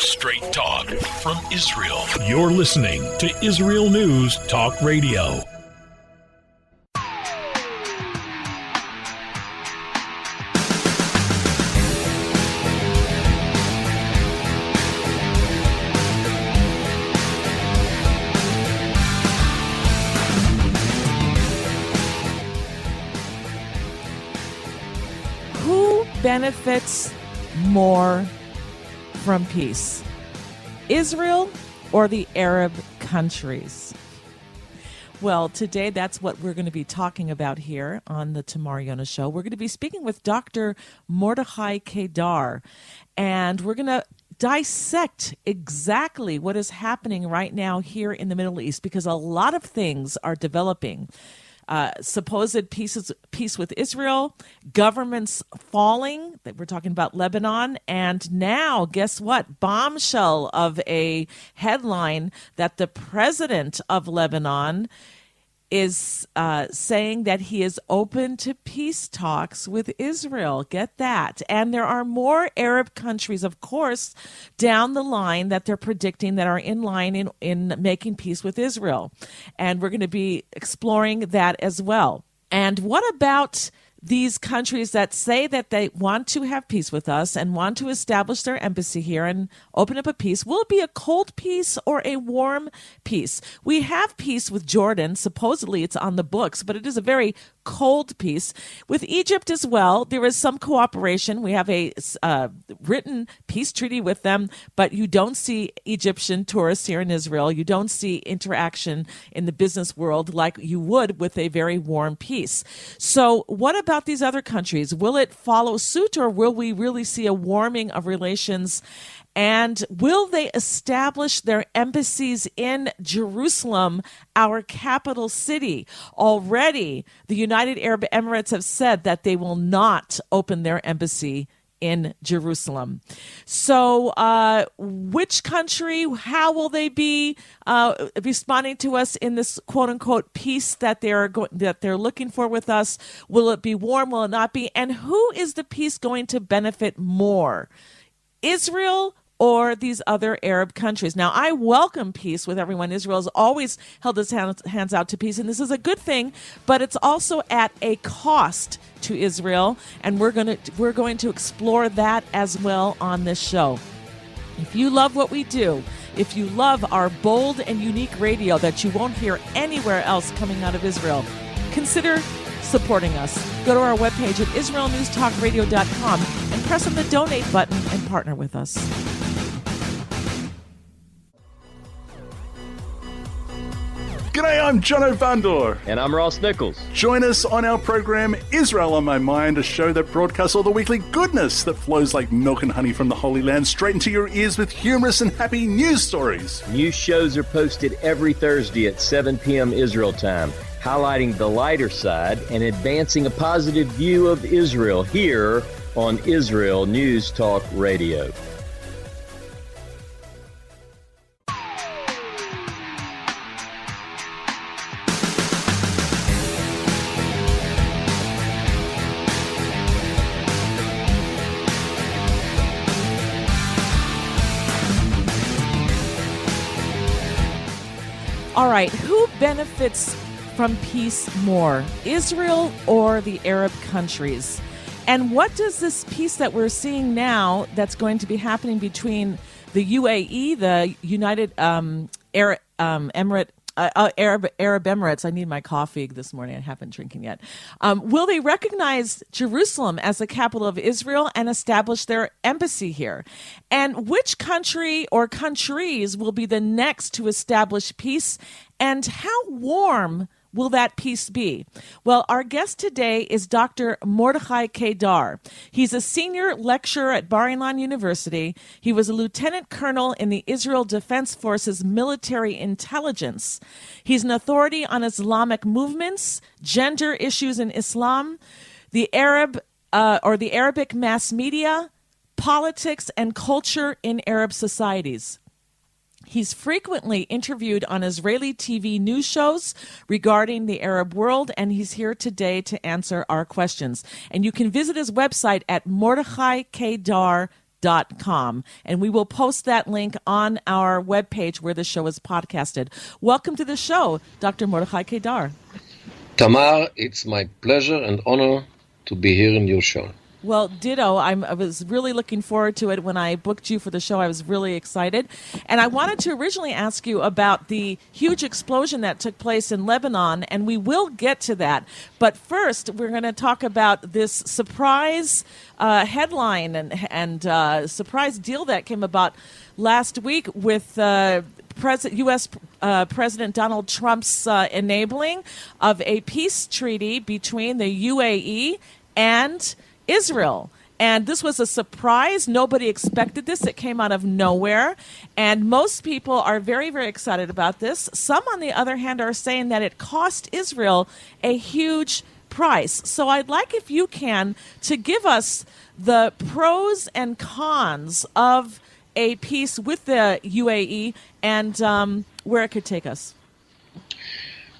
Straight talk from Israel. You're listening to Israel News Talk Radio. Who benefits more from peace? Israel or the Arab countries? Well, today that's what we're going to be talking about here on the Tamar Yonah Show. We're going to be speaking with Dr. Mordechai Kedar, and we're going to dissect exactly what is happening right now here in the Middle East, because a lot of things are developing. Supposed peace with Israel, governments falling, that we're talking about Lebanon, and now, guess what? Bombshell of a headline that the president of Lebanon is saying that he is open to peace talks with Israel. Get that. And there are more Arab countries, of course, down the line that they're predicting that are in line in making peace with Israel. And we're going to be exploring that as well. And what about these countries that say that they want to have peace with us and want to establish their embassy here and open up a peace? Will it be a cold peace or a warm peace? We have peace with Jordan. Supposedly it's on the books, but it is a very cold peace. With Egypt as well, there is some cooperation. We have a written peace treaty with them, but you don't see Egyptian tourists here in Israel. You don't see interaction in the business world like you would with a very warm peace. So what about these other countries? Will it follow suit, or will we really see a warming of relations? And will they establish their embassies in Jerusalem, our capital city? Already, the United Arab Emirates have said that they will not open their embassy in Jerusalem. So which country, how will they be responding to us in this quote-unquote peace that they're looking for with us? Will it be warm? Will it not be? And who is the peace going to benefit more? Israel or these other Arab countries? Now, I welcome peace with everyone. Israel has always held its hands out to peace, and this is a good thing, but it's also at a cost to Israel, and we're going to explore that as well on this show. If you love what we do, if you love our bold and unique radio that you won't hear anywhere else coming out of Israel, consider supporting us. Go to our webpage at israelnewstalkradio.com and press on the donate button and partner with us. G'day, I'm Jono Vandor. And I'm Ross Nichols. Join us on our program, Israel on My Mind, a show that broadcasts all the weekly goodness that flows like milk and honey from the Holy Land straight into your ears with humorous and happy news stories. New shows are posted every Thursday at 7 p.m. Israel time, highlighting the lighter side and advancing a positive view of Israel here on Israel News Talk Radio. All right, who benefits from peace more, Israel or the Arab countries? And what does this peace that we're seeing now that's going to be happening between the UAE, the United Arab Emirates, I need my coffee this morning, I haven't drinking yet. Will they recognize Jerusalem as the capital of Israel and establish their embassy here? And which country or countries will be the next to establish peace? And how warm will that peace be? Well, our guest today is Dr. Mordechai Kedar. He's a senior lecturer at Bar Ilan University. He was a lieutenant colonel in the Israel Defense Forces military intelligence. He's an authority on Islamic movements, gender issues in Islam, the Arabic mass media, politics, and culture in Arab societies. He's frequently interviewed on Israeli TV news shows regarding the Arab world, and he's here today to answer our questions. And you can visit his website at mordechaikedar.com. israelisrael.com. And we will post that link on our webpage where the show is podcasted. Welcome to the show, Dr. Mordechai Kedar. Tamar, it's my pleasure and honor to be here in your show. Well, ditto. I was really looking forward to it. When I booked you for the show, I was really excited. And I wanted to originally ask you about the huge explosion that took place in Lebanon, and we will get to that. But first, we're going to talk about this surprise headline and surprise deal that came about last week with U.S. President Donald Trump's enabling of a peace treaty between the UAE and Israel. And this was a surprise. Nobody expected this. It came out of nowhere. And most people are very, very excited about this. Some, on the other hand, are saying that it cost Israel a huge price. So I'd like, if you can, to give us the pros and cons of a peace with the UAE and where it could take us.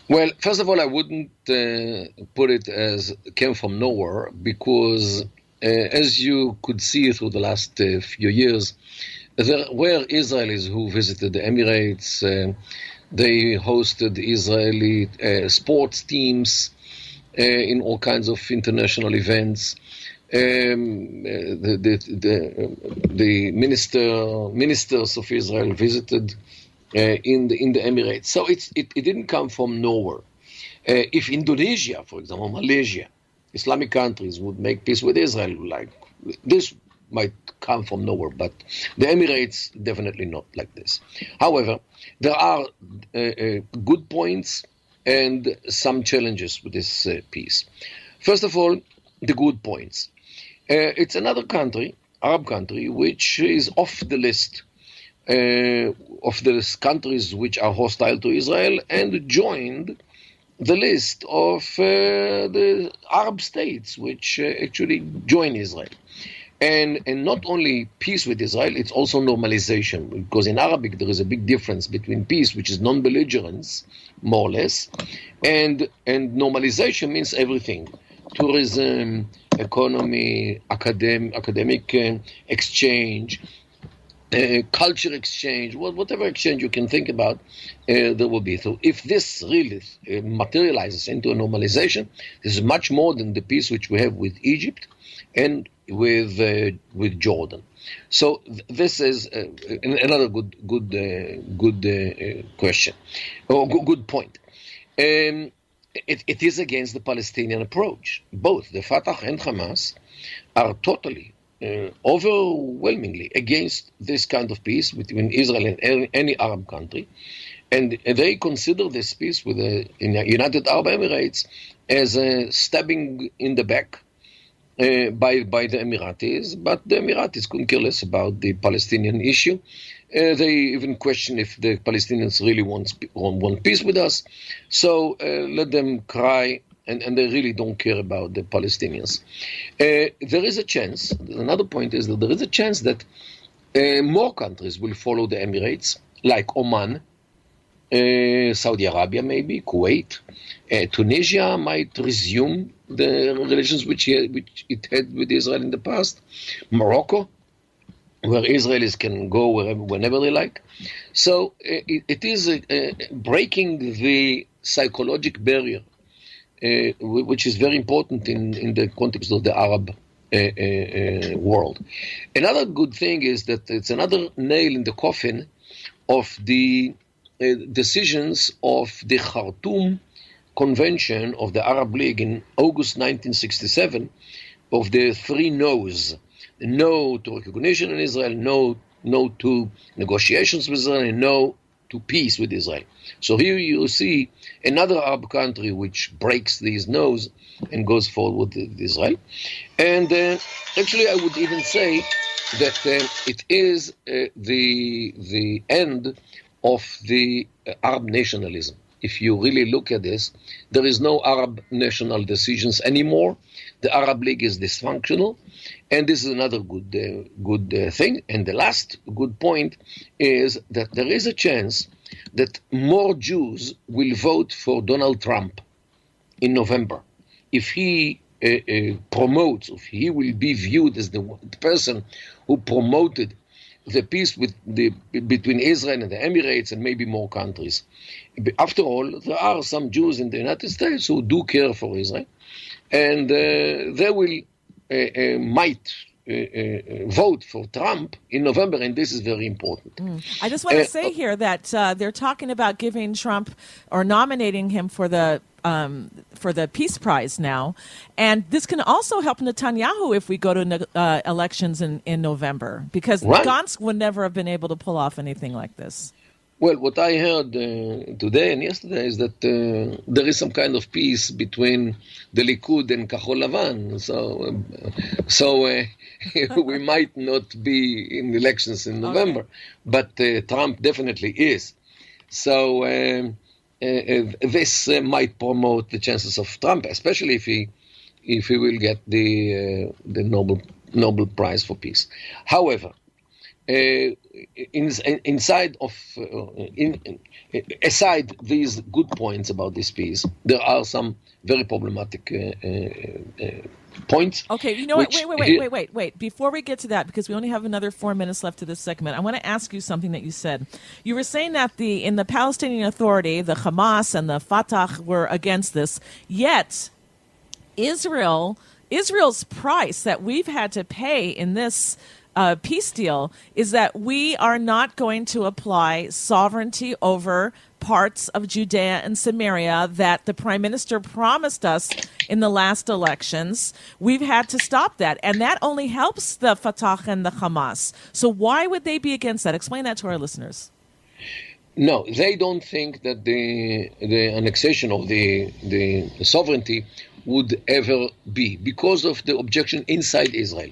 Well, first of all, I wouldn't put it as came from nowhere because, as you could see through the last few years, there were Israelis who visited the Emirates. They hosted Israeli sports teams in all kinds of international events. The ministers of Israel visited in the Emirates. So it didn't come from nowhere. If Indonesia, for example, Malaysia, Islamic countries would make peace with Israel, like this might come from nowhere, but the Emirates definitely not like this. However, there are good points and some challenges with this peace. First of all, the good points. It's another country, Arab country, which is off the list of the countries which are hostile to Israel and joined the list of the Arab states which actually join Israel. And not only peace with Israel, it's also normalization, because in Arabic there is a big difference between peace, which is non-belligerence, more or less, and normalization means everything. Tourism, economy, academic exchange, culture exchange, whatever exchange you can think about, there will be. So if this really materializes into a normalization, this is much more than the peace which we have with Egypt and with Jordan. So this is another good question, or good point. It is against the Palestinian approach. Both the Fatah and Hamas are totally, overwhelmingly against this kind of peace between Israel and any Arab country. And they consider this peace with the United Arab Emirates as a stabbing in the back by the Emiratis. But the Emiratis couldn't care less about the Palestinian issue. They even question if the Palestinians really want peace with us. So let them cry, and they really don't care about the Palestinians. There is a chance, another point is that there is a chance that more countries will follow the Emirates, like Oman, Saudi Arabia maybe, Kuwait. Tunisia might resume the relations which it had with Israel in the past. Morocco, where Israelis can go whenever they like. So it is breaking the psychological barrier, which is very important in the context of the Arab world. Another good thing is that it's another nail in the coffin of the decisions of the Khartoum Convention of the Arab League in August 1967 of the three no's. No to recognition in Israel, no to negotiations with Israel, and no to peace with Israel. So here you see another Arab country which breaks these no's and goes forward with Israel. And actually I would even say that it is the end of the Arab nationalism. If you really look at this, there is no Arab national decisions anymore. The Arab League is dysfunctional, and this is another good thing. And the last good point is that there is a chance that more Jews will vote for Donald Trump in November if he promotes, if he will be viewed as the person who promoted the peace between Israel and the Emirates and maybe more countries. After all, there are some Jews in the United States who do care for Israel, and they will might vote for Trump in November, and this is very important. I just want to say here that they're talking about giving Trump or nominating him for the Peace Prize now, and this can also help Netanyahu if we go to elections in November, because Gantz would never have been able to pull off anything like this. Well, what I heard today and yesterday is that there is some kind of peace between the Likud and Kahol Lavan. So we might not be in elections in November, but Trump definitely is. So this might promote the chances of Trump, especially if he will get the Nobel Prize for Peace. However, aside these good points about this peace, there are some very problematic points. Okay, you know what? Wait. Before we get to that, because we only have another 4 minutes left to this segment, I want to ask you something that you said. You were saying that in the Palestinian Authority, the Hamas and the Fatah were against this, yet Israel's price that we've had to pay in this peace deal is that we are not going to apply sovereignty over parts of Judea and Samaria that the Prime Minister promised us in the last elections. We've had to stop that, and that only helps the Fatah and the Hamas. So why would they be against that? Explain that to our listeners. No, they don't think that the annexation of the sovereignty would ever be because of the objection inside Israel.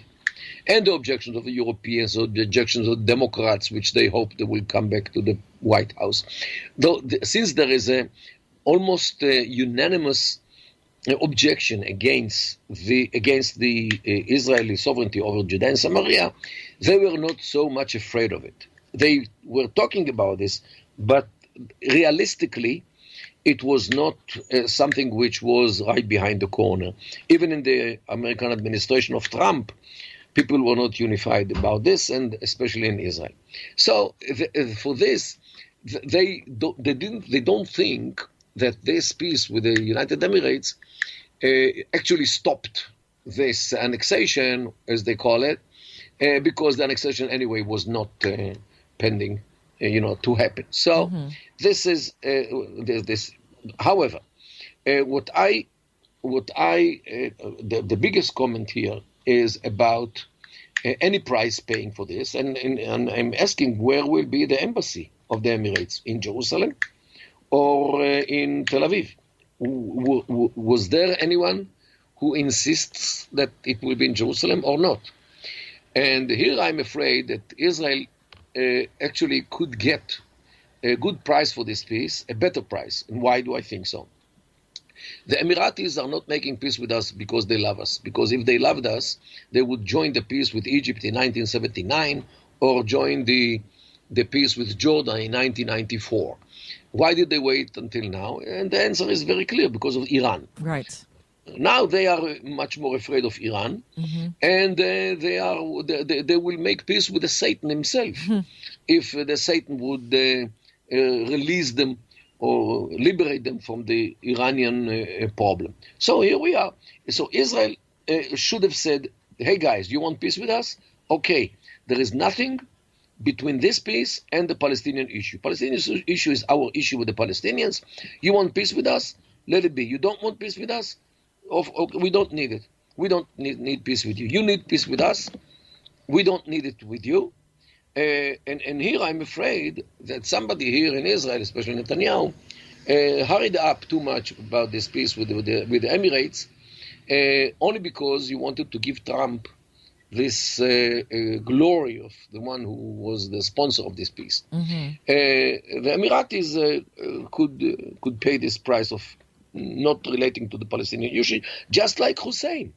And the objections of the Europeans, or the objections of the Democrats, which they hope they will come back to the White House. Though, since there is a almost unanimous objection against the Israeli sovereignty over Judea and Samaria, they were not so much afraid of it. They were talking about this, but realistically, it was not something which was right behind the corner. Even in the American administration of Trump, people were not unified about this, and especially in Israel. So for this, they don't think that this peace with the United Emirates actually stopped this annexation, as they call it, because the annexation anyway was not pending, to happen. So this is this. However, the biggest comment here is about any price paying for this, and I'm asking, where will be the embassy of the Emirates, in Jerusalem or in Tel Aviv? Was there anyone who insists that it will be in Jerusalem or not? And here I'm afraid that Israel actually could get a good price for this peace, a better price. And why do I think so? The Emiratis are not making peace with us because they love us. Because if they loved us, they would join the peace with Egypt in 1979 or join the peace with Jordan in 1994. Why did they wait until now? And the answer is very clear, because of Iran. Right. Now they are much more afraid of Iran, and they will make peace with the Satan himself. If the Satan would release them or liberate them from the Iranian problem. So here we are. So Israel should have said, hey guys, you want peace with us? Okay, there is nothing between this peace and the Palestinian issue. Palestinian issue is our issue with the Palestinians. You want peace with us? Let it be. You don't want peace with us? We don't need it. We don't need peace with you. You need peace with us. We don't need it with you. And here I'm afraid that somebody here in Israel, especially Netanyahu, hurried up too much about this peace with the Emirates, only because he wanted to give Trump this glory of the one who was the sponsor of this peace. The Emiratis could pay this price of not relating to the Palestinian issue, just like Hussein.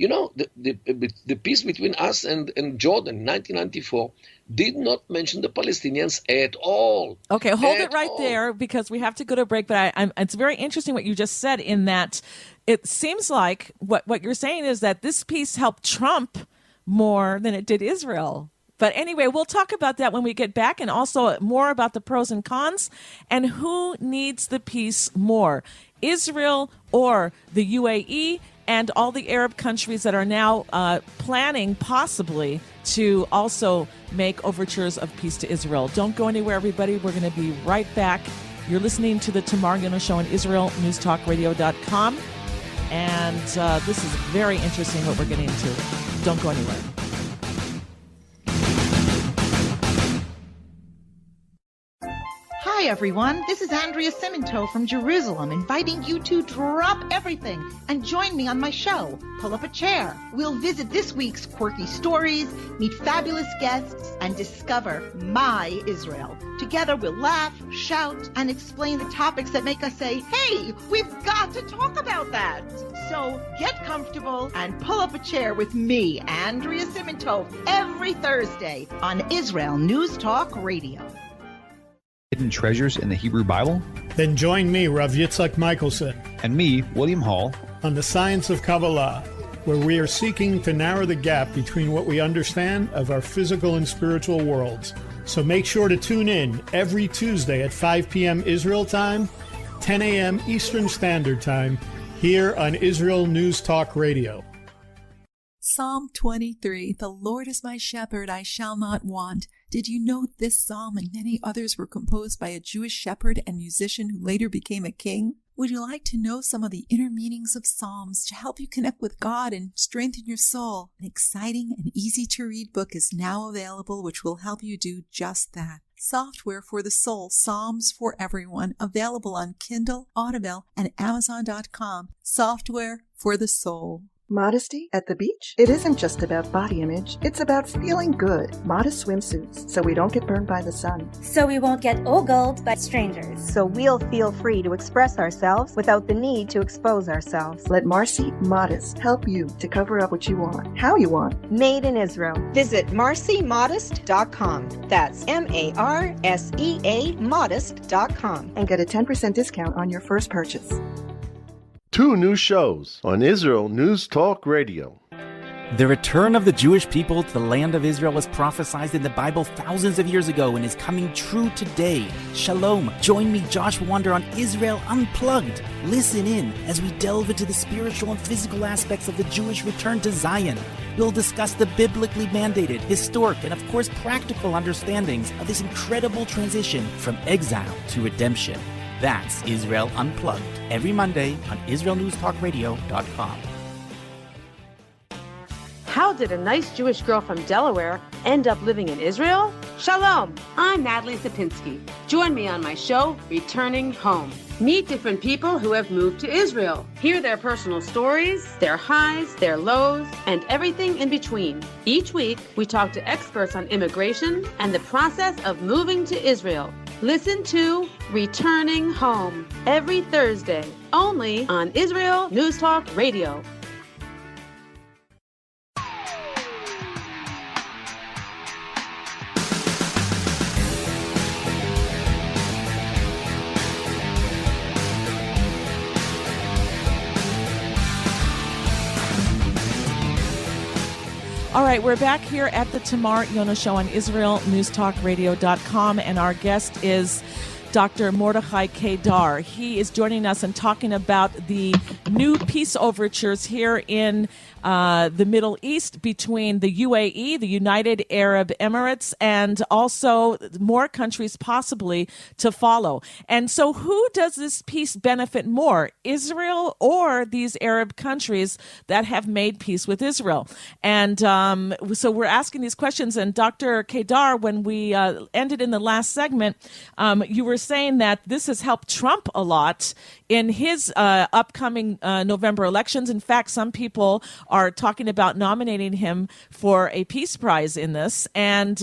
You know, the peace between us and Jordan in 1994 did not mention the Palestinians at all. Okay, hold it right there because we have to go to a break. But it's very interesting what you just said in that it seems like what you're saying is that this peace helped Trump more than it did Israel. But anyway, we'll talk about that when we get back, and also more about the pros and cons and who needs the peace more, Israel or the UAE and all the Arab countries that are now planning possibly to also make overtures of peace to Israel. Don't go anywhere, everybody. We're going to be right back. You're listening to the Tamar Yonah Show on IsraelNewsTalkRadio.com. And this is very interesting what we're getting into. Don't go anywhere. Hi, everyone. This is Andrea Simento from Jerusalem, inviting you to drop everything and join me on my show, Pull Up a Chair. We'll visit this week's quirky stories, meet fabulous guests, and discover my Israel. Together, we'll laugh, shout, and explain the topics that make us say, hey, we've got to talk about that. So get comfortable and pull up a chair with me, Andrea Simento, every Thursday on Israel News Talk Radio. Hidden treasures in the Hebrew Bible? Then join me, Rav Yitzhak Michelson, and me, William Hall, on the Science of Kabbalah, where we are seeking to narrow the gap between what we understand of our physical and spiritual worlds. So make sure to tune in every Tuesday at 5 p.m. Israel time, 10 a.m. Eastern Standard Time, here on Israel News Talk Radio. Psalm 23, the Lord is my shepherd, I shall not want. Did you know this psalm and many others were composed by a Jewish shepherd and musician who later became a king? Would you like to know some of the inner meanings of psalms to help you connect with God and strengthen your soul? An exciting and easy-to-read book is now available which will help you do just that. Software for the Soul, Psalms for Everyone, available on Kindle, Audible, and Amazon.com. Software for the Soul. Modesty at the beach? It isn't just about body image. It's about feeling good. Modest swimsuits, so we don't get burned by the sun. So we won't get ogled by strangers. So we'll feel free to express ourselves without the need to expose ourselves. Let Marcy Modest help you to cover up what you want, how you want. Made in Israel. Visit marcymodest.com. That's MARSEA modest.com. And get a 10% discount on your first purchase. 2 new shows on Israel News Talk Radio. The return of the Jewish people to the land of Israel was prophesied in the Bible thousands of years ago and is coming true today. Shalom. Join me, Josh Wander, on Israel Unplugged. Listen in as we delve into the spiritual and physical aspects of the Jewish return to Zion. We'll discuss the biblically mandated, historic, and of course practical understandings of this incredible transition from exile to redemption. That's Israel Unplugged, every Monday on IsraelNewsTalkRadio.com. How did a nice Jewish girl from Delaware end up living in Israel? Shalom, I'm Natalie Sapinski. Join me on my show, Returning Home. Meet different people who have moved to Israel. Hear their personal stories, their highs, their lows, and everything in between. Each week, we talk to experts on immigration and the process of moving to Israel. Listen to Returning Home every Thursday, only on Israel News Talk Radio. All right, we're back here at the Tamar Yonah Show on IsraelNewsTalkRadio.com, and our guest is Dr. Mordechai Kedar. He is joining us and talking about the new peace overtures here in the Middle East between the UAE, the United Arab Emirates, and also more countries possibly to follow. And so who does this peace benefit more, Israel or these Arab countries that have made peace with Israel? And so we're asking these questions. And Dr. Kedar, when we ended in the last segment, you were saying that this has helped Trump a lot in his upcoming November elections. In fact, some people are talking about nominating him for a peace prize in this. And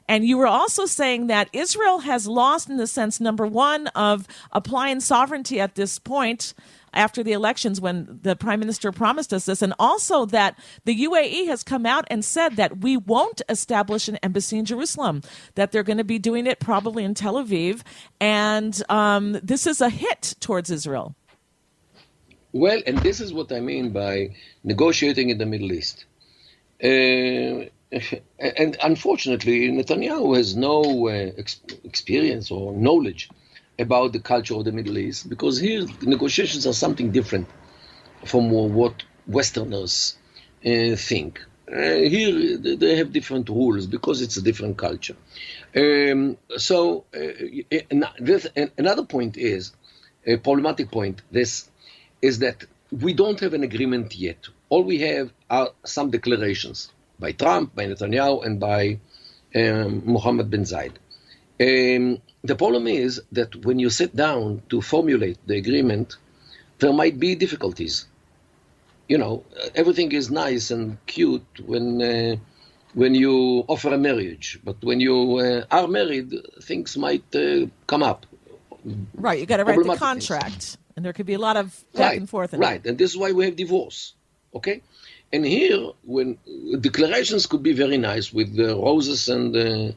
you were also saying that Israel has lost in the sense, number one, of applying sovereignty at this point. after the elections when the prime minister promised us this, and also that the UAE has come out and said that we won't establish an embassy in Jerusalem, that they're going to be doing it probably in Tel Aviv, and this is a hit towards Israel. Well, and this is what I mean by negotiating in the Middle East. And unfortunately, Netanyahu has no experience or knowledge about the culture of the Middle East, because here the negotiations are something different from what Westerners think. Here they have different rules because it's a different culture. Another point is, a problematic point, this is that we don't have an agreement yet. All we have are some declarations by Trump, by Netanyahu, and by Mohammed bin Zayed. The problem is that when you sit down to formulate the agreement, there might be difficulties. You know, everything is nice and cute when you offer a marriage, but when you are married, things might come up. Right, you got to write the contract, and there could be a lot of back and forth. Right, and this is why we have divorce. Okay, and here, when declarations could be very nice with roses and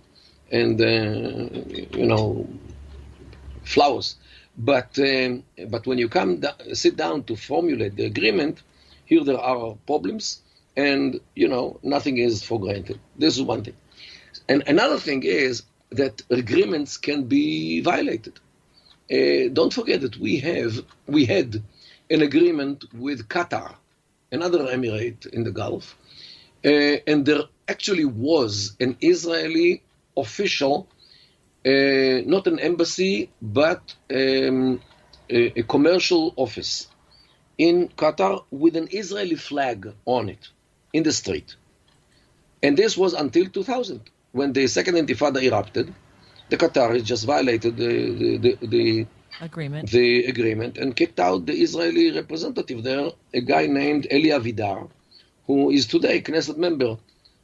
flowers, but when you sit down to formulate the agreement, here there are problems, and nothing is for granted. This is one thing, and another thing is that agreements can be violated. Don't forget that we had an agreement with Qatar, another emirate in the Gulf, and there actually was an Israeli official, not an embassy, but a commercial office in Qatar with an Israeli flag on it in the street. And this was until 2000, when the second Intifada erupted. The Qataris just violated the agreement and kicked out the Israeli representative there, a guy named Eli Avidar, who is today Knesset member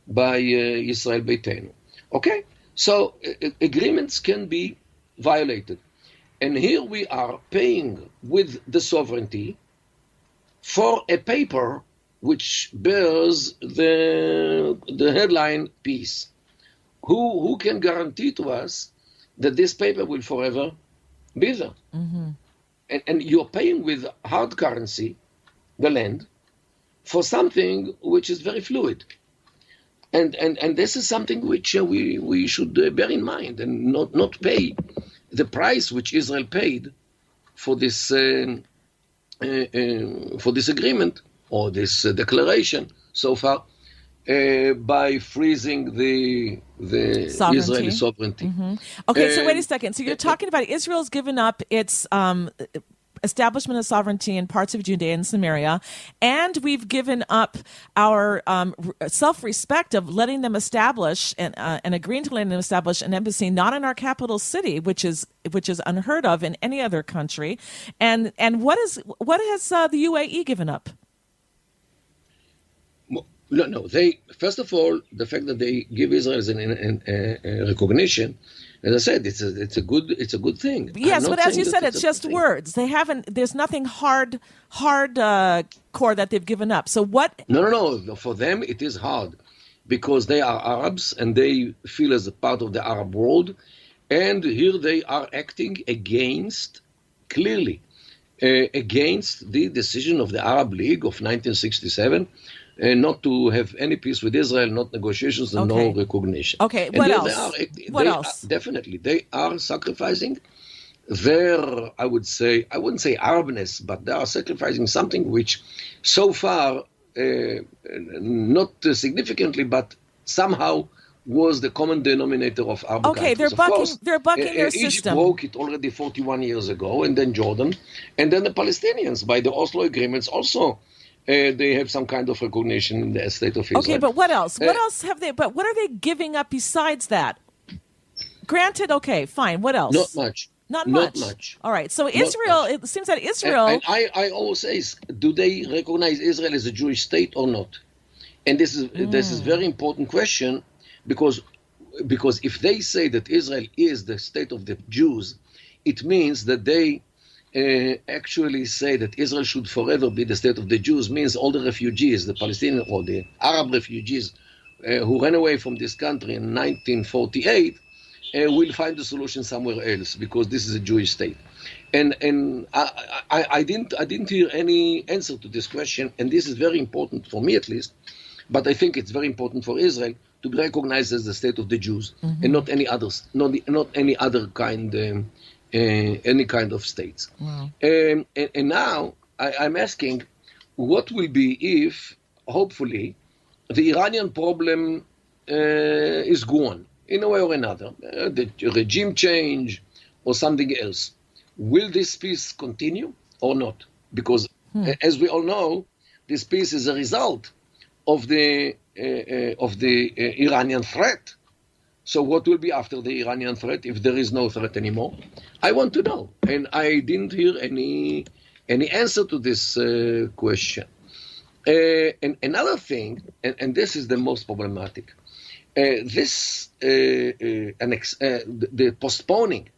by Israel Beitenu. Okay, so agreements can be violated. And here we are paying with the sovereignty for a paper which bears the headline peace. Who can guarantee to us that this paper will forever be there? Mm-hmm. And you're paying with hard currency, the land, for something which is very fluid. And this is something which we should bear in mind and not pay the price which Israel paid for this agreement or this declaration so far, by freezing the Israeli sovereignty. Mm-hmm. Okay, so wait a second. So you're talking about Israel's given up its establishment of sovereignty in parts of Judea and Samaria, and we've given up our self-respect of letting them establish and agreeing to letting them establish an embassy not in our capital city, which is unheard of in any other country. And what has the UAE given up? No. They first of all, the fact that they give Israel a recognition, as I said, it's a good thing. Yes, but as you said, it's just words. They haven't. There's nothing hard core that they've given up. So what? No. For them, it is hard because they are Arabs and they feel as a part of the Arab world, and here they are acting clearly against the decision of the Arab League of 1967. Not to have any peace with Israel, not negotiations, and no recognition. Okay, what else? What else? Definitely, they are sacrificing their, I wouldn't say Arabness, but they are sacrificing something which so far, not significantly, but somehow was the common denominator of Arab countries. They're bucking their Egypt system. broke it already 41 years ago, and then Jordan, and then the Palestinians by the Oslo agreements also. They have some kind of recognition in the state of Israel. Okay, but what else? What else have they? But what are they giving up besides that? Granted, okay, fine. What else? Not much. Not much. All right. So Israel. It seems that Israel. And I always say, do they recognize Israel as a Jewish state or not? And this is very important question because if they say that Israel is the state of the Jews, it means that they actually say that Israel should forever be the state of the Jews means all the refugees, the Palestinian or the Arab refugees who ran away from this country in 1948 will find the solution somewhere else because this is a Jewish state. And I didn't hear any answer to this question, and this is very important for me at least, but I think it's very important for Israel to be recognized as the state of the Jews and not any others, not any other kind. Any kind of states. Wow. And now I'm asking, what will be if, hopefully, the Iranian problem is gone in a way or another, the regime change or something else? Will this peace continue or not? Because, as we all know, this peace is a result of the Iranian threat. So what will be after the Iranian threat if there is no threat anymore? I want to know. And I didn't hear any answer to this question. And another thing, and this is the most problematic, the postponing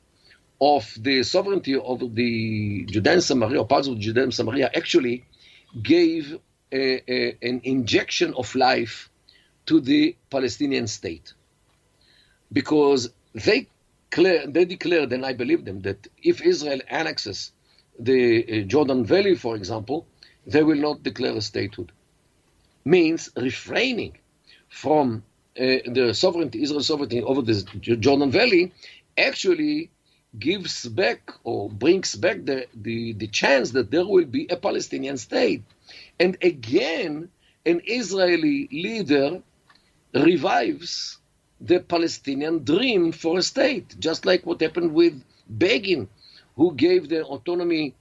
of the sovereignty of the Judea and Samaria, or parts of Judea and Samaria, actually gave an injection of life to the Palestinian state. Because they declared, and I believe them, that if Israel annexes the Jordan Valley, for example, they will not declare a statehood. Means refraining from the sovereignty, Israel's sovereignty over the Jordan Valley, actually gives back or brings back the chance that there will be a Palestinian state. And again, an Israeli leader revives the Palestinian dream for a state, just like what happened with Begin, who gave the autonomy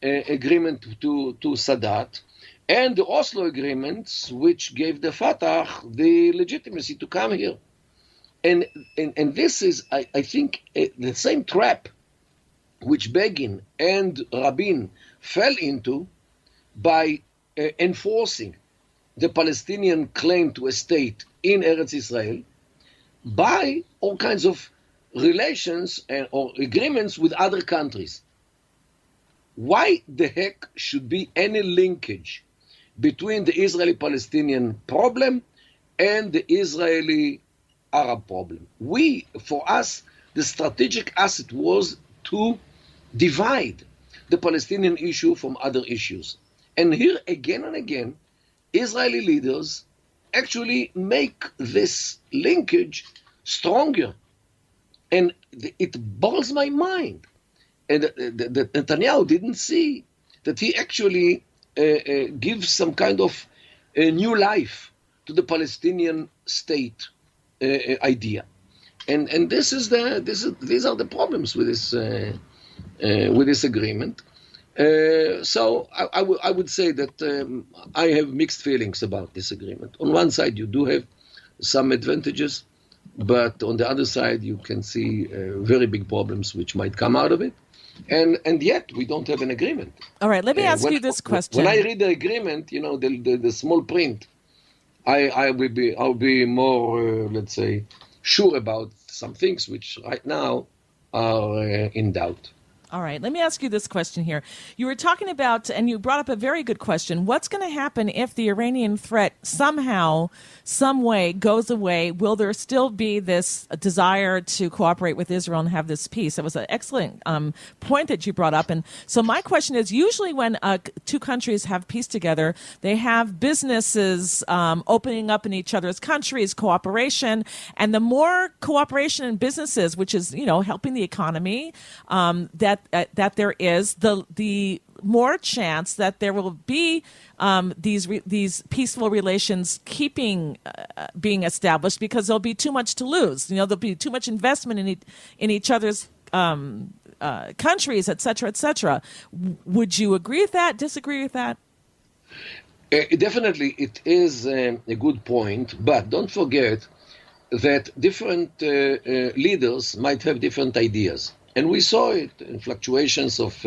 agreement to Sadat, and the Oslo agreements, which gave the Fatah the legitimacy to come here. And this is, I think, the same trap which Begin and Rabin fell into by enforcing the Palestinian claim to a state in Eretz Israel, by all kinds of relations or agreements with other countries. Why the heck should be any linkage between the Israeli-Palestinian problem and the Israeli-Arab problem? For us, the strategic asset was to divide the Palestinian issue from other issues. And here, again and again, Israeli leaders actually make this linkage stronger. And it boggles my mind. And that Netanyahu didn't see that he actually gives some kind of a new life to the Palestinian state idea. And these are the problems with this agreement. So I would say that I have mixed feelings about this agreement. On one side, you do have some advantages, but on the other side, you can see very big problems which might come out of it. And yet, we don't have an agreement. All right, let me ask you this question. When I read the agreement, the small print, I'll be more, let's say, sure about some things which right now are in doubt. All right, let me ask you this question here. You were talking about, and you brought up a very good question, what's going to happen if the Iranian threat somehow, some way goes away? Will there still be this desire to cooperate with Israel and have this peace? That was an excellent point that you brought up. And so my question is, usually when two countries have peace together, they have businesses opening up in each other's countries, cooperation, and the more cooperation in businesses, which is, helping the economy, that there is, the more chance that there will be these peaceful relations being established, because there'll be too much to lose. There'll be too much investment in each other's countries, et cetera, et cetera. Would you agree with that? Disagree with that? Definitely, it is a good point, but don't forget that different leaders might have different ideas. And we saw it in fluctuations of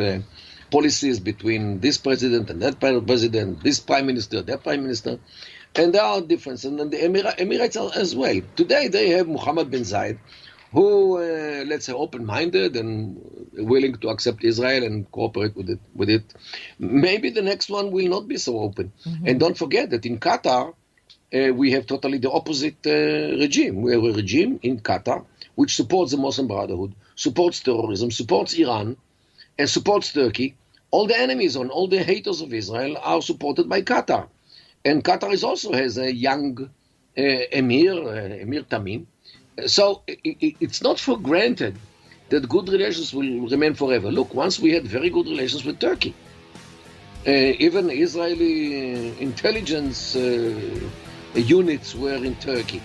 policies between this president and that president, this prime minister, that prime minister. And there are differences. And then the Emirates are as well. Today they have Mohammed bin Zayed, who, let's say, open-minded and willing to accept Israel and cooperate with it. Maybe the next one will not be so open. Mm-hmm. And don't forget that in Qatar, we have totally the opposite regime. We have a regime in Qatar which supports the Muslim Brotherhood, supports terrorism, supports Iran, and supports Turkey. All the enemies and all the haters of Israel are supported by Qatar. And Qatar also has a young Emir Tamim. So it's not for granted that good relations will remain forever. Look, once we had very good relations with Turkey. Even Israeli intelligence units were in Turkey.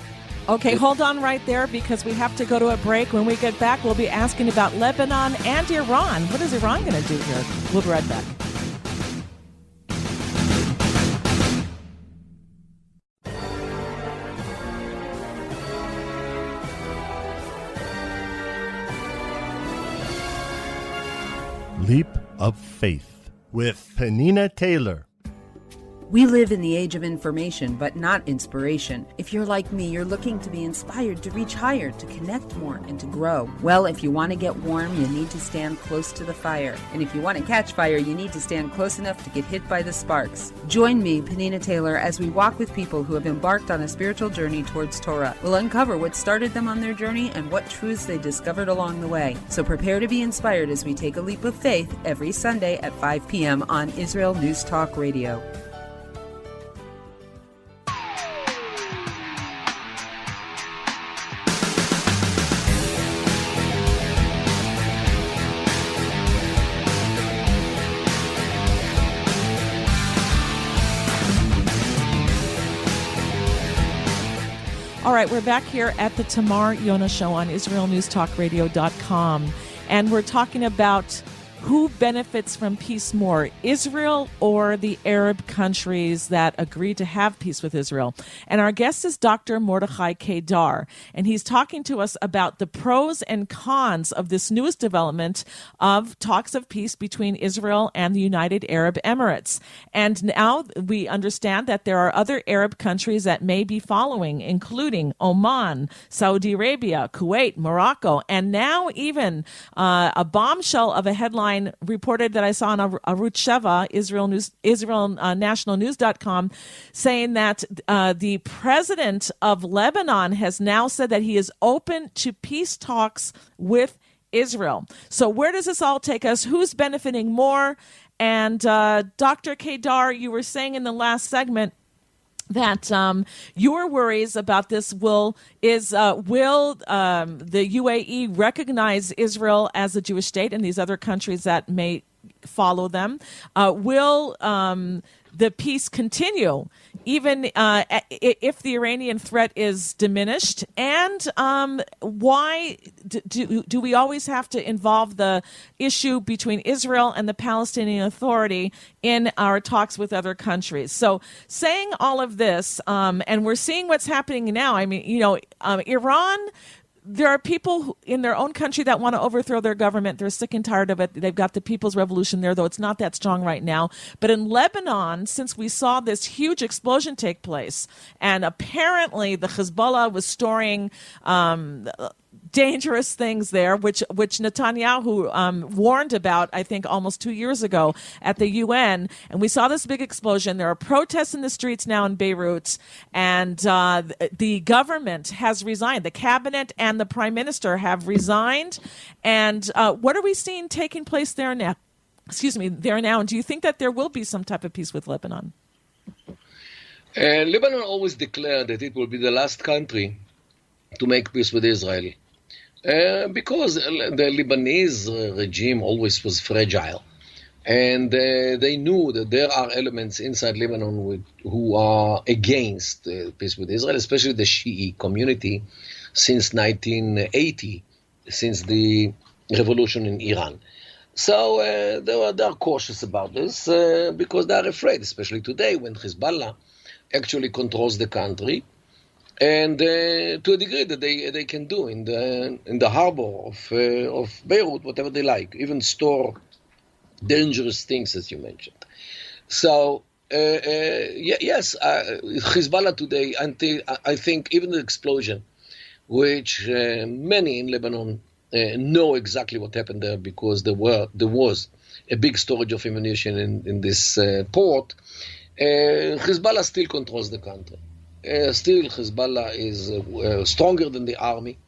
Okay, hold on right there because we have to go to a break. When we get back, we'll be asking about Lebanon and Iran. What is Iran going to do here? We'll be right back. Leap of Faith with Penina Taylor. We live in the age of information, but not inspiration. If you're like me, you're looking to be inspired to reach higher, to connect more, and to grow. Well, if you want to get warm, you need to stand close to the fire. And if you want to catch fire, you need to stand close enough to get hit by the sparks. Join me, Penina Taylor, as we walk with people who have embarked on a spiritual journey towards Torah. We'll uncover what started them on their journey and what truths they discovered along the way. So prepare to be inspired as we take a leap of faith every Sunday at 5 p.m. on Israel News Talk Radio. All right, we're back here at the Tamar Yonah Show on IsraelNewsTalkRadio.com, and we're talking about who benefits from peace more, Israel or the Arab countries that agree to have peace with Israel. And our guest is Dr. Mordechai Kedar, and he's talking to us about the pros and cons of this newest development of talks of peace between Israel and the United Arab Emirates. And now we understand that there are other Arab countries that may be following, including Oman, Saudi Arabia, Kuwait, Morocco, and now even a bombshell of a headline reported that I saw on Arutz Sheva, IsraelNationalNews.com, saying that the president of Lebanon has now said that he is open to peace talks with Israel. So where does this all take us? Who's benefiting more? And Dr. Kedar, you were saying in the last segment that your worries about this will the UAE recognize Israel as a Jewish state and these other countries that may follow them? Will the peace continue even if the Iranian threat is diminished? And why do we always have to involve the issue between Israel and the Palestinian Authority in our talks with other countries? So saying all of this, and we're seeing what's happening now. I mean, Iran, there are people in their own country that want to overthrow their government. They're sick and tired of it. They've got the People's Revolution there, though it's not that strong right now. But in Lebanon, since we saw this huge explosion take place, and apparently the Hezbollah was storing dangerous things there, which Netanyahu warned about, I think, almost 2 years ago at the UN. And we saw this big explosion. There are protests in the streets now in Beirut, and the government has resigned. The cabinet and the prime minister have resigned. And what are we seeing taking place there now? There now. And do you think that there will be some type of peace with Lebanon? Lebanon always declared that it will be the last country to make peace with Israel. Because the Lebanese regime always was fragile. And they knew that there are elements inside Lebanon who are against peace with Israel, especially the Shi'i community since 1980, since the revolution in Iran. So they are cautious about this because they are afraid, especially today when Hezbollah actually controls the country. And to a degree that they can do in the harbor of Beirut, whatever they like, even store dangerous things, as you mentioned. So, yes, Hezbollah today, I think even the explosion, which many in Lebanon know exactly what happened there because there was a big storage of ammunition in this port. Hezbollah still controls the country. Still, Hezbollah is stronger than the army.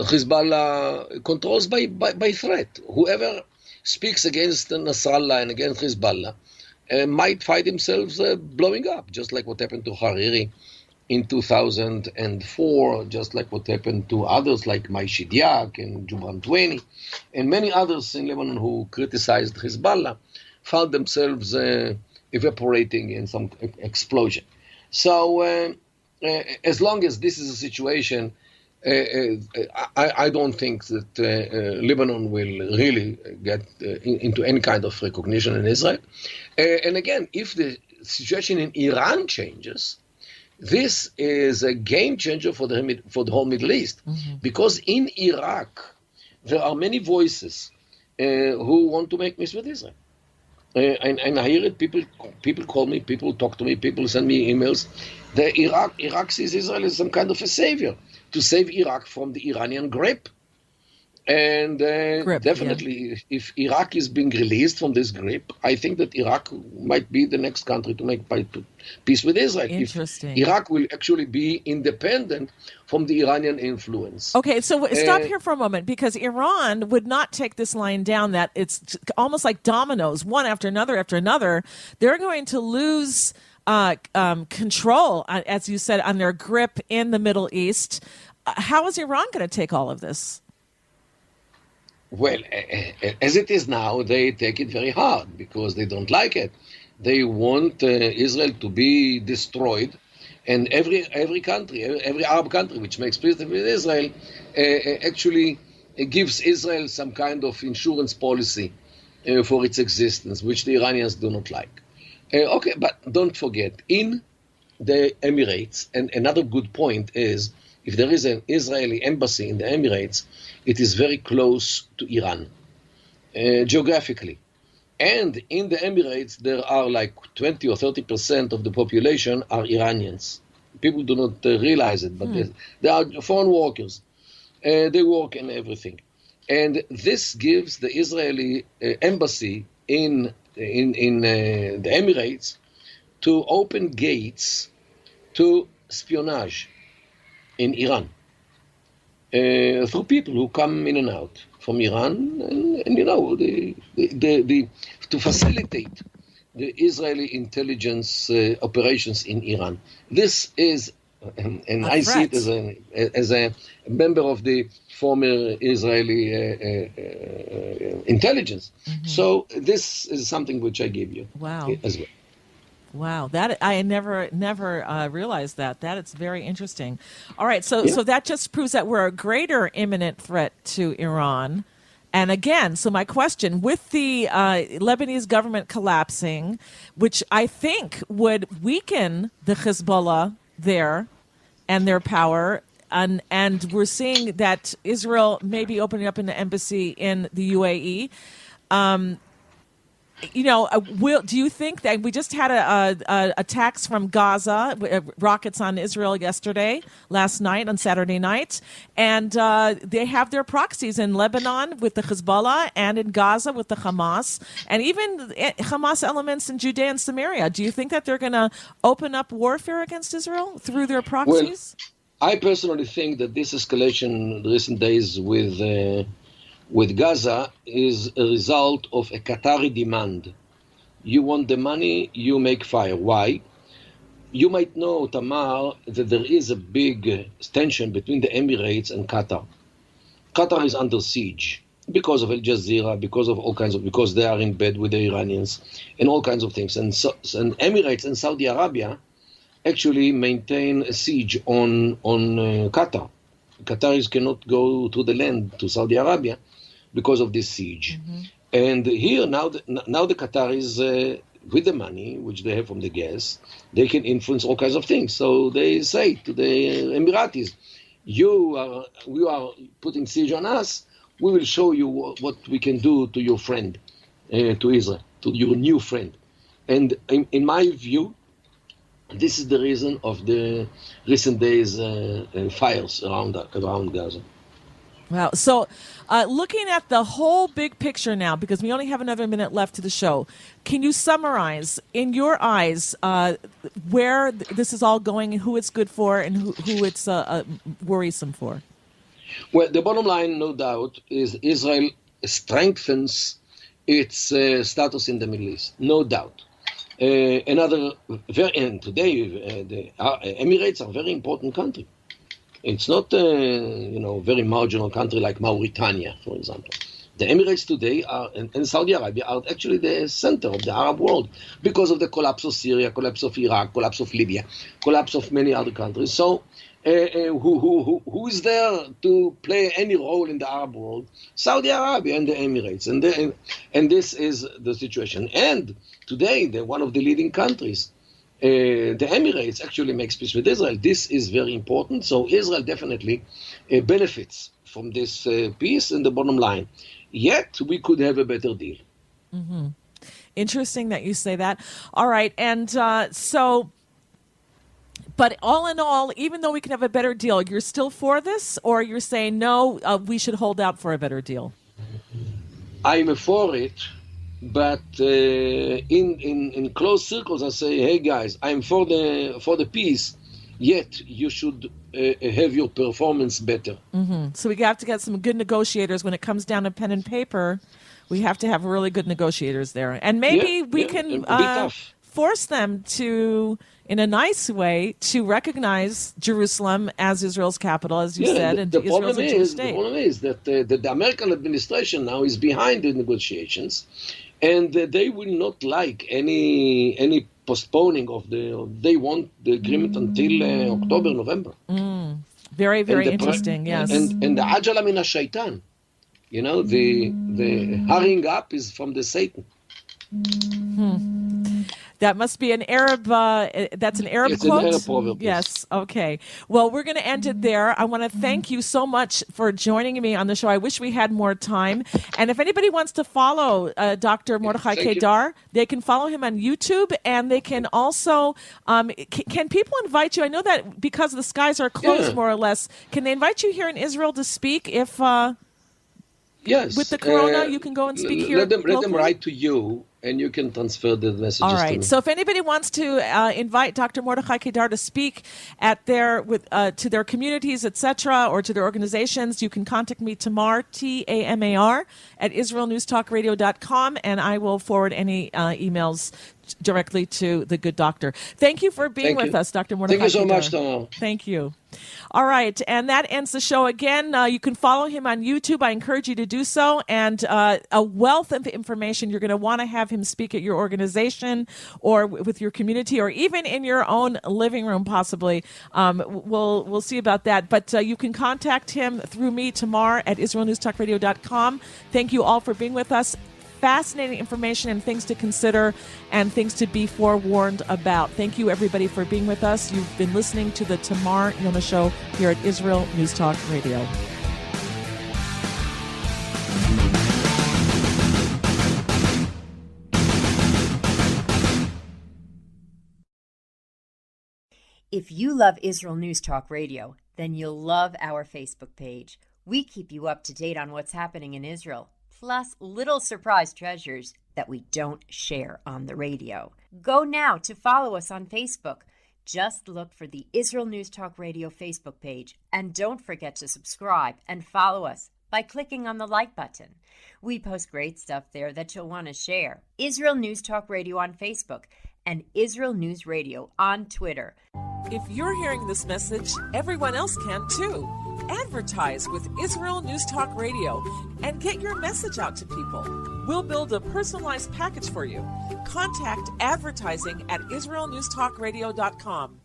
Hezbollah controls by threat. Whoever speaks against Nasrallah and against Hezbollah might find themselves blowing up, just like what happened to Hariri in 2004, just like what happened to others like Mai Shidiak and Jubran 20, and many others in Lebanon who criticized Hezbollah found themselves evaporating in some explosion. So as long as this is a situation, I don't think that Lebanon will really get into any kind of recognition in Israel. And again, if the situation in Iran changes, this is a game changer for the whole Middle East, because in Iraq there are many voices who want to make peace with Israel. And I hear it. People call me. People talk to me. People send me emails. Iraq sees Israel as some kind of a savior to save Iraq from the Iranian grip. And definitely, if Iraq is being released from this grip, I think that Iraq might be the next country to make peace with Israel. Interesting. If Iraq will actually be independent from the Iranian influence. Okay, so stop here for a moment, because Iran would not take this line down that it's almost like dominoes, one after another. They're going to lose control, as you said, on their grip in the Middle East. How is Iran going to take all of this? Well, as it is now, they take it very hard because they don't like it. They want Israel to be destroyed, and every country, every Arab country which makes peace with Israel, actually gives Israel some kind of insurance policy for its existence, which the Iranians do not like. Okay, but don't forget, in the Emirates, and another good point is, if there is an Israeli embassy in the Emirates, it is very close to Iran, geographically. And in the Emirates, there are like 20 or 30% of the population are Iranians. People do not realize it, but they are foreign workers. They work and everything. And this gives the Israeli embassy in the Emirates to open gates to espionage in Iran through people who come in and out from Iran, and you know, to facilitate the Israeli intelligence operations in Iran. This is, and I see it as a member of the former Israeli intelligence. So this is something which I give you. Wow. As well. Wow, that I never realized that. That is very interesting. All right, so that just proves that we're a greater imminent threat to Iran. And again, so my question, with the Lebanese government collapsing, which I think would weaken the Hezbollah there and their power, and we're seeing that Israel may be opening up an embassy in the UAE. Do you think that we just had attacks from Gaza, rockets on Israel last night, on Saturday night, and they have their proxies in Lebanon with the Hezbollah and in Gaza with the Hamas, and even Hamas elements in Judea and Samaria. Do you think that they're going to open up warfare against Israel through their proxies? Well, I personally think that this escalation in recent days with Gaza is a result of a Qatari demand. You want the money, you make fire. Why? You might know, Tamar, that there is a big tension between the Emirates and Qatar. Qatar is under siege because of Al Jazeera, because they are in bed with the Iranians, and all kinds of things. And Emirates and Saudi Arabia actually maintain a siege on Qatar. Qataris cannot go to the land to Saudi Arabia because of this siege. And here, now the Qataris, with the money which they have from the gas, they can influence all kinds of things. So they say to the Emiratis, we are putting siege on us, we will show you what we can do to your friend, to Israel, to your new friend. And in my view, this is the reason of the recent days fires around Gaza. Wow. So looking at the whole big picture now, because we only have another minute left to the show, can you summarize, in your eyes, where this is all going, who it's good for, and who it's worrisome for? Well, the bottom line, no doubt, is Israel strengthens its status in the Middle East, no doubt. And today, the Emirates are a very important country. It's not a very marginal country like Mauritania, for example. The Emirates today are, and Saudi Arabia are actually the center of the Arab world because of the collapse of Syria, collapse of Iraq, collapse of Libya, collapse of many other countries. So who is there to play any role in the Arab world? Saudi Arabia and the Emirates. And this is the situation. And today, they're one of the leading countries. The Emirates actually makes peace with Israel. This is very important. So Israel definitely benefits from this peace in the bottom line. Yet we could have a better deal. Mm-hmm. Interesting that you say that. All right. And but all in all, even though we can have a better deal, you're still for this, or you're saying, no, we should hold out for a better deal? I'm for it. But in close circles, I say, hey guys, I'm for the peace. Yet you should have your performance better. Mm-hmm. So we have to get some good negotiators when it comes down to pen and paper. We have to have really good negotiators there, and maybe we can force them to, in a nice way, to recognize Jerusalem as Israel's capital, as you said, and Israel's a Jewish state. The problem is that the American administration now is behind the negotiations. And they will not like any postponing of they want the agreement until October, November. Very, very interesting, yes. And the ajala min shaitan, the hurrying up is from the Satan. That must be an Arab, that's an Arab quote? An Arab proverb. Yes, okay. Well, we're going to end it there. I want to thank you so much for joining me on the show. I wish we had more time. And if anybody wants to follow Dr. Mordechai Kedar, they can follow him on YouTube, and they can also, can people invite you? I know that because the skies are closed, more or less, can they invite you here in Israel to speak if... Yes. With the corona, you can go and speak here. Let them write to you, and you can transfer the messages. All right. to me. So if anybody wants to invite Dr. Mordechai Kedar to speak at to their communities, etc., or to their organizations, you can contact me, Tamar, Tamar, at IsraelNewsTalkRadio.com, and I will forward any emails directly to the good doctor. Thank you for being with us, Dr. Mordechai Kedar. Thank you so much, Tamar. Thank you. All right, and that ends the show again. You can follow him on YouTube. I encourage you to do so. And a wealth of information. You're going to want to have him speak at your organization or with your community, or even in your own living room, possibly. We'll see about that. But you can contact him through me, Tamar, at IsraelNewsTalkRadio.com. Thank you all for being with us. Fascinating information and things to consider and things to be forewarned about. Thank you, everybody, for being with us. You've been listening to the Tamar Yonah Show here at Israel News Talk Radio. If you love Israel News Talk Radio, then you'll love our Facebook page. We keep you up to date on what's happening in Israel, plus little surprise treasures that we don't share on the radio. Go now to follow us on Facebook. Just look for the Israel News Talk Radio Facebook page, and don't forget to subscribe and follow us by clicking on the like button. We post great stuff there that you'll want to share. Israel News Talk Radio on Facebook and Israel News Radio on Twitter. If you're hearing this message, everyone else can too. Advertise with Israel News Talk Radio and get your message out to people. We'll build a personalized package for you. Contact advertising at IsraelNewsTalkRadio.com.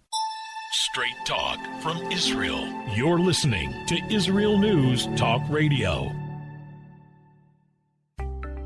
Straight talk from Israel. You're listening to Israel News Talk Radio.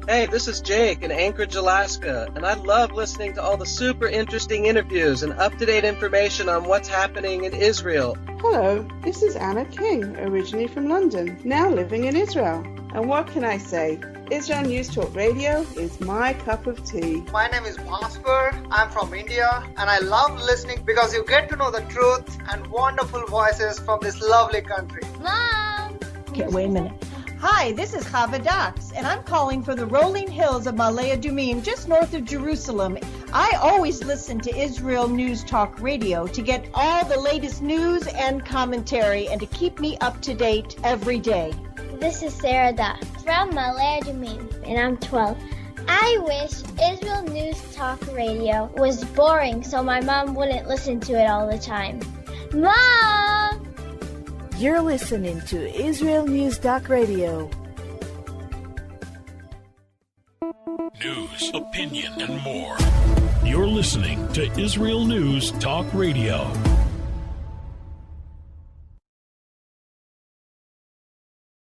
Hey, this is Jake in Anchorage, Alaska, and I love listening to all the super interesting interviews and up-to-date information on what's happening in Israel. Hello, this is Anna King, originally from London, now living in Israel. And what can I say? Israel News Talk Radio is my cup of tea. My name is Bhaskar. I'm from India, and I love listening because you get to know the truth and wonderful voices from this lovely country. Mom! Okay, wait a minute. Hi, this is Chava Dax, and I'm calling from the rolling hills of Malea Dumim, just north of Jerusalem. I always listen to Israel News Talk Radio to get all the latest news and commentary and to keep me up to date every day. This is Sarah Dax from Malea Dumim, and I'm 12. I wish Israel News Talk Radio was boring so my mom wouldn't listen to it all the time. Mom! You're listening to Israel News Talk Radio. News, opinion, and more. You're listening to Israel News Talk Radio.